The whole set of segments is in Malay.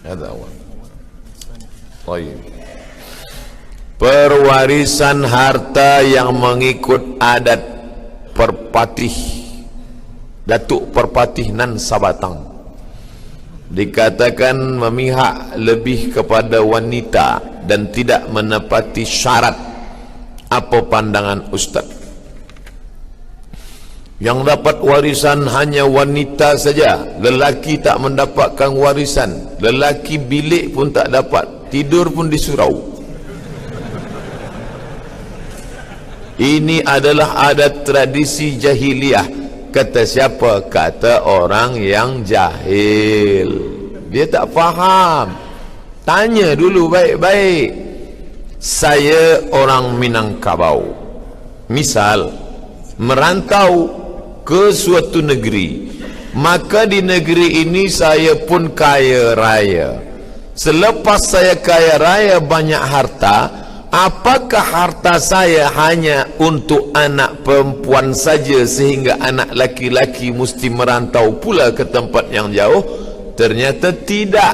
Ada awal. Baik. Perwarisan harta yang mengikut adat perpatih Datuk Perpatih Nan Sabatang dikatakan memihak lebih kepada wanita dan tidak menepati syarat. Apa pandangan Ustaz? Yang dapat warisan hanya wanita saja, lelaki tak mendapatkan warisan. Lelaki bilik pun tak dapat, tidur pun di surau. Ini adalah adat tradisi jahiliyah. Kata siapa? Kata orang yang jahil. Dia tak faham. Tanya dulu baik-baik. Saya orang Minangkabau, misal merantau ke suatu negeri, maka di negeri ini saya pun kaya raya. Selepas saya kaya raya banyak harta, apakah harta saya hanya untuk anak perempuan saja sehingga anak laki-laki mesti merantau pula ke tempat yang jauh? Ternyata tidak.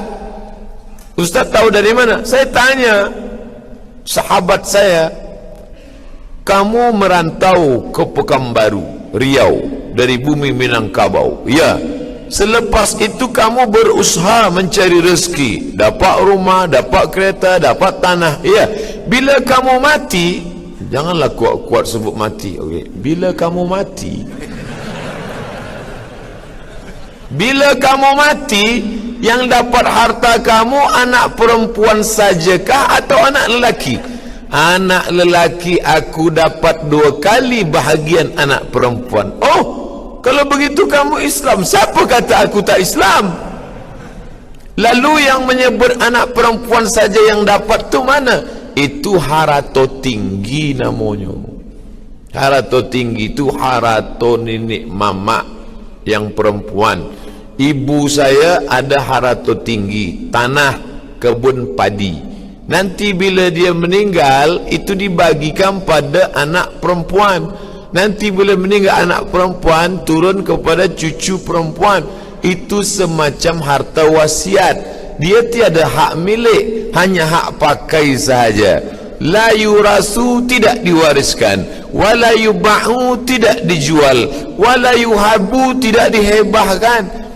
Ustaz tahu dari mana? Saya tanya sahabat saya, kamu merantau ke Pekanbaru, Riau, dari bumi Minangkabau. Ya. Selepas itu kamu berusaha mencari rezeki, dapat rumah, dapat kereta, dapat tanah. Ya. Bila kamu mati, janganlah kuat-kuat sebut mati. Okey. Bila kamu mati, yang dapat harta kamu anak perempuan sajakah atau anak lelaki? Anak lelaki aku dapat 2 kali bahagian anak perempuan. Oh, kalau begitu kamu Islam. Siapa kata aku tak Islam? Lalu yang menyebut anak perempuan saja yang dapat tu mana? Itu harato tinggi namanya. Harato tinggi itu harato nenek mama yang perempuan. Ibu saya ada harato tinggi, tanah kebun padi. Nanti bila dia meninggal, itu dibagikan pada anak perempuan. Nanti bila meninggal anak perempuan, turun kepada cucu perempuan. Itu semacam harta wasiat. Dia tiada hak milik, hanya hak pakai sahaja. La yurasu, tidak diwariskan. Wala yuba'u, tidak dijual. Wala yuhabu, tidak dihebahkan.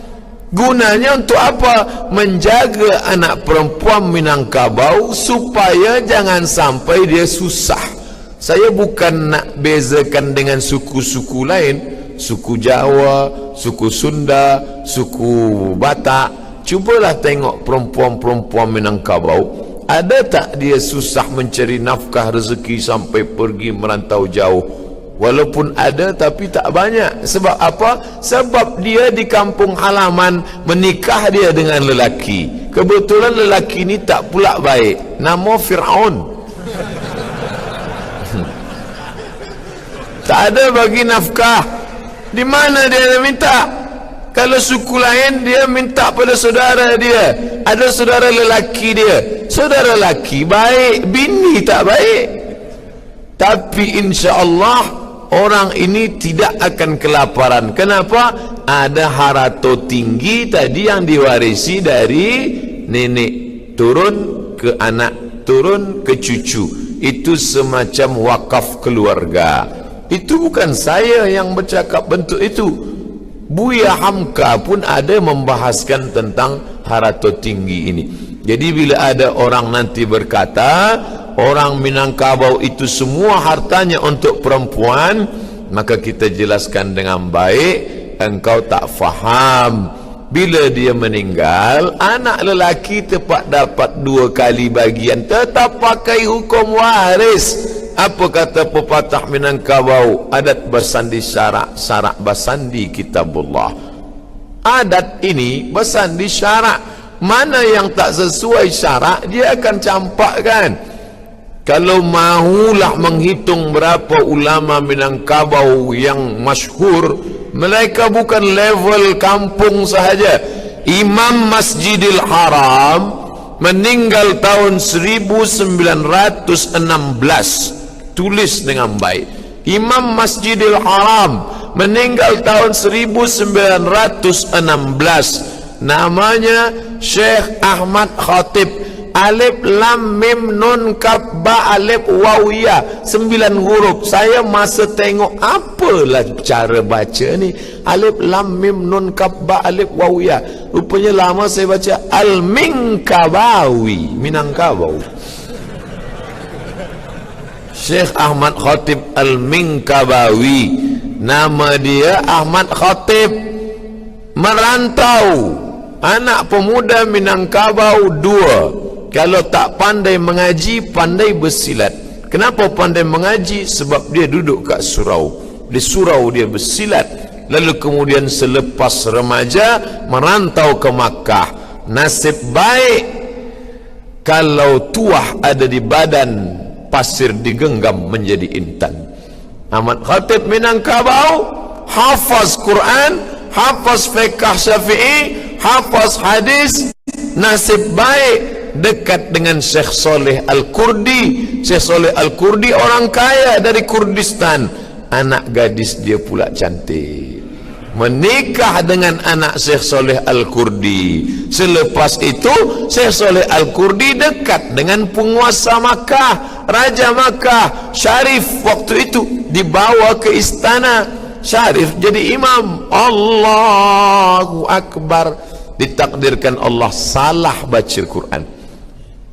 Gunanya untuk apa? Menjaga anak perempuan Minangkabau supaya jangan sampai dia susah. Saya bukan nak bezakan dengan suku-suku lain, suku Jawa, suku Sunda, suku Batak. Cubalah tengok perempuan-perempuan Minangkabau, ada tak dia susah mencari nafkah rezeki sampai pergi merantau jauh? Walaupun ada tapi tak banyak. Sebab apa? Sebab dia di kampung halaman menikah dia dengan lelaki. Kebetulan lelaki ni tak pula baik, nama Fir'aun. Tak ada bagi nafkah. Di mana dia minta? Kalau suku lain dia minta pada saudara dia. Ada saudara lelaki dia. Saudara lelaki baik, bini tak baik. Tapi insya-Allah orang ini tidak akan kelaparan. Kenapa? Ada harato tinggi tadi yang diwarisi dari nenek, turun ke anak, turun ke cucu. Itu semacam wakaf keluarga. Itu bukan saya yang bercakap bentuk itu. Buya Hamka pun ada membahaskan tentang harato tinggi ini. Jadi bila ada orang nanti berkata orang Minangkabau itu semua hartanya untuk perempuan, maka kita jelaskan dengan baik, engkau tak faham. Bila dia meninggal, anak lelaki tepat dapat 2 kali bagian, tetap pakai hukum waris. Apa kata pepatah Minangkabau? Adat bersandi syarak, syarak bersandi kitabullah. Adat ini bersandi syarak. Mana yang tak sesuai syarak, dia akan campakkan. Kalau mahulah menghitung berapa ulama Minangkabau yang masyhur, mereka bukan level kampung sahaja. Imam Masjidil Haram meninggal tahun 1916. Tulis dengan baik. Imam Masjidil Haram meninggal tahun 1916. namanya Syekh Ahmad Khatib. Alif lam mim nun kaf ba alif waw ya, 9 huruf. Saya masa tengok apalah cara baca ni, alif lam mim nun kaf ba alif waw ya, rupanya lama saya baca Al-Minkabawi, Minangkabau. Syekh Ahmad Khatib Al-Minkabawi, nama dia Ahmad Khatib, merantau, anak pemuda Minangkabau 2. Kalau tak pandai mengaji, pandai bersilat. Kenapa pandai mengaji? Sebab dia duduk kat surau. Di surau dia bersilat. Lalu kemudian selepas remaja merantau ke Makkah. Nasib baik kalau tuah ada di badan, pasir digenggam menjadi intan. Ahmad Khatib Minangkabau hafaz Quran, hafaz fiqh Syafi'i, hafaz hadis. Nasib baik dekat dengan Syekh Saleh Al-Kurdi. Syekh Saleh Al-Kurdi orang kaya dari Kurdistan. Anak gadis dia pula cantik, menikah dengan anak Syekh Saleh Al-Kurdi. Selepas itu Syekh Saleh Al-Kurdi dekat dengan penguasa Makkah, Raja Makkah Syarif. Waktu itu dibawa ke istana, Syarif jadi imam. Allahu Akbar. Ditakdirkan Allah salah baca Quran,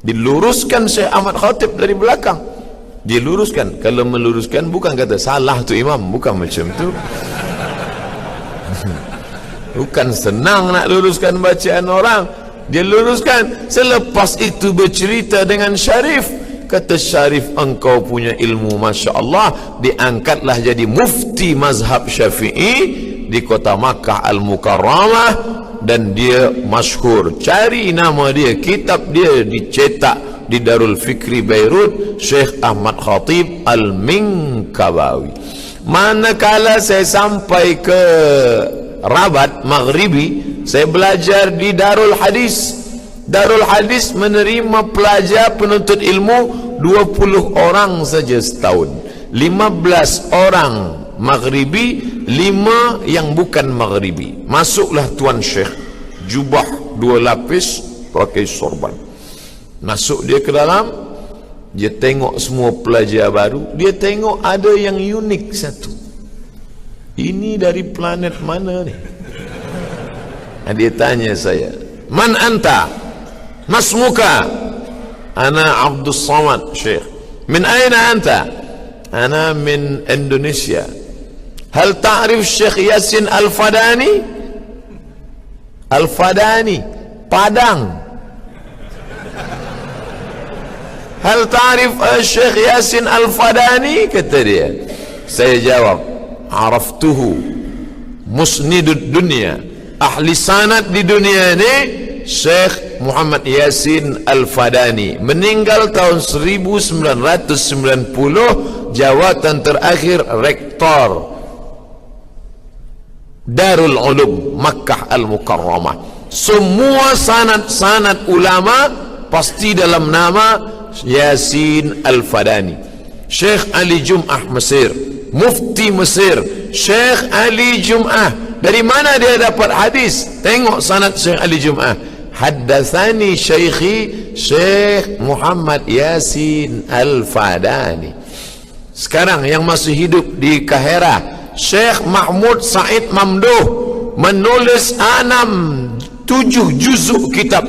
diluruskan Syekh Ahmad Khatib dari belakang. Diluruskan. Kalau meluruskan bukan kata salah tu imam, bukan macam tu. Bukan senang nak luruskan bacaan orang. Dia luruskan. Selepas itu bercerita dengan Syarif. Kata Syarif, engkau punya ilmu Masya Allah. Diangkatlah jadi mufti mazhab Syafi'i di kota Makkah Al-Mukarramah. Dan dia masyhur. Cari nama dia, kitab dia dicetak di Darul Fikri Beirut, Syekh Ahmad Khatib Al-Minkabawi. Manakala saya sampai ke Rabat Maghribi, saya belajar di Darul Hadis. Darul Hadis menerima pelajar penuntut ilmu 20 orang saja setahun. 15 orang Maghribi, 5 yang bukan Maghribi. Masuklah Tuan Syekh, jubah 2 lapis, pakai sorban. Masuk dia ke dalam, dia tengok semua pelajar baru. Dia tengok ada yang unik satu. Ini dari planet mana ni? Dia tanya saya, man anta? Masmuka? Ana Abdul Samad Syekh. Min aina anta? Ana min Indonesia. Hal ta'rif Syekh Yasin Al-Fadani? Al-Fadani, Padang. Hal ta'rif Syekh Yasin Al-Fadani? Kata dia. Saya jawab, araftuhu musnidud dunia, ahli sanad di dunia ini Syekh Muhammad Yasin Al-Fadani, meninggal tahun 1990, jawatan terakhir rektor Darul Ulum Makkah Al-Mukarramah. Semua sanad-sanad ulama pasti dalam nama Yasin Al-Fadani. Syekh Ali Jum'ah Mesir, Mufti Mesir, Syekh Ali Jum'ah. Dari mana dia dapat hadis? Tengok sanad Syekh Ali Jum'ah. Haddatsani Syekhi Syekh Muhammad Yasin Al-Fadani. Sekarang yang masih hidup di Kahira, Syekh Mahmud Said Mamduh menulis 7 juzuk kitab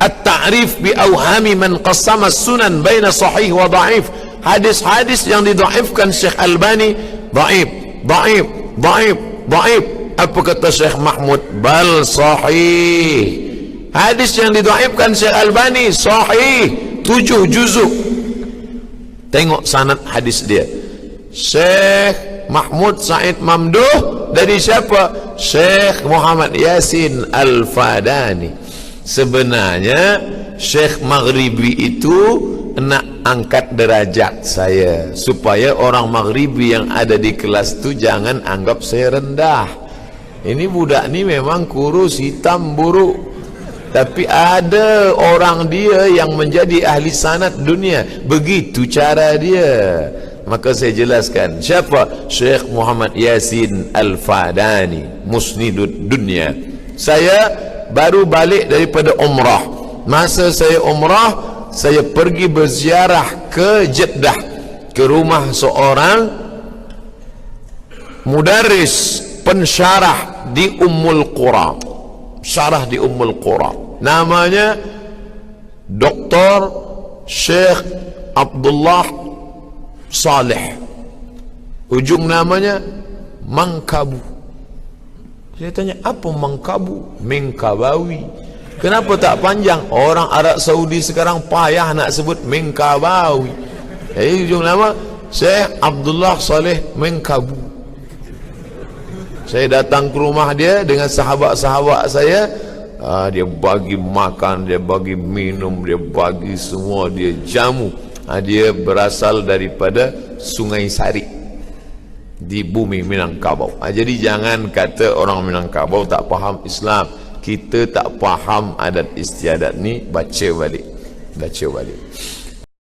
At-Ta'rif bi Awhami man qassama sunan baina sahih wa dhaif. Hadis-hadis yang didhaifkan Syekh Albani, dhaif, dhaif, dhaif, dhaif. Apa kata Syekh Mahmud? Bal sahih. Hadis yang didhaifkan Syekh Albani sahih, 7 juzuk. Tengok sanad hadis dia. Syekh Mahmud Said Mamduh dari siapa? Syekh Muhammad Yasin Al-Fadani. Sebenarnya Syekh Maghribi itu nak angkat derajat saya, supaya orang Maghribi yang ada di kelas tu jangan anggap saya rendah. Ini budak ni memang kurus, hitam, buruk, tapi ada orang dia yang menjadi ahli sanad dunia. Begitu cara dia. Maka saya jelaskan siapa Syekh Muhammad Yasin Al-Fadani, musnidud dunia. Saya baru balik daripada umrah. Masa saya umrah, saya pergi berziarah ke Jeddah, ke rumah seorang mudarris pensyarah di Ummul Qura. Syarah di Ummul Qura, namanya Dr. Syekh Abdullah Saleh, ujung namanya Mangkabu. Saya tanya, apa Mangkabu? Mengkabawi. Kenapa tak panjang? Orang Arab Saudi sekarang payah nak sebut Mengkabawi. Jadi ujung nama Syekh Abdullah Saleh Mengkabu. Saya datang ke rumah dia dengan sahabat-sahabat saya. Dia bagi makan, dia bagi minum, dia bagi semua, dia jamu. Dia berasal daripada Sungai Sari di bumi Minangkabau. Jadi jangan kata orang Minangkabau tak faham Islam. Kita tak faham adat istiadat ni, baca balik.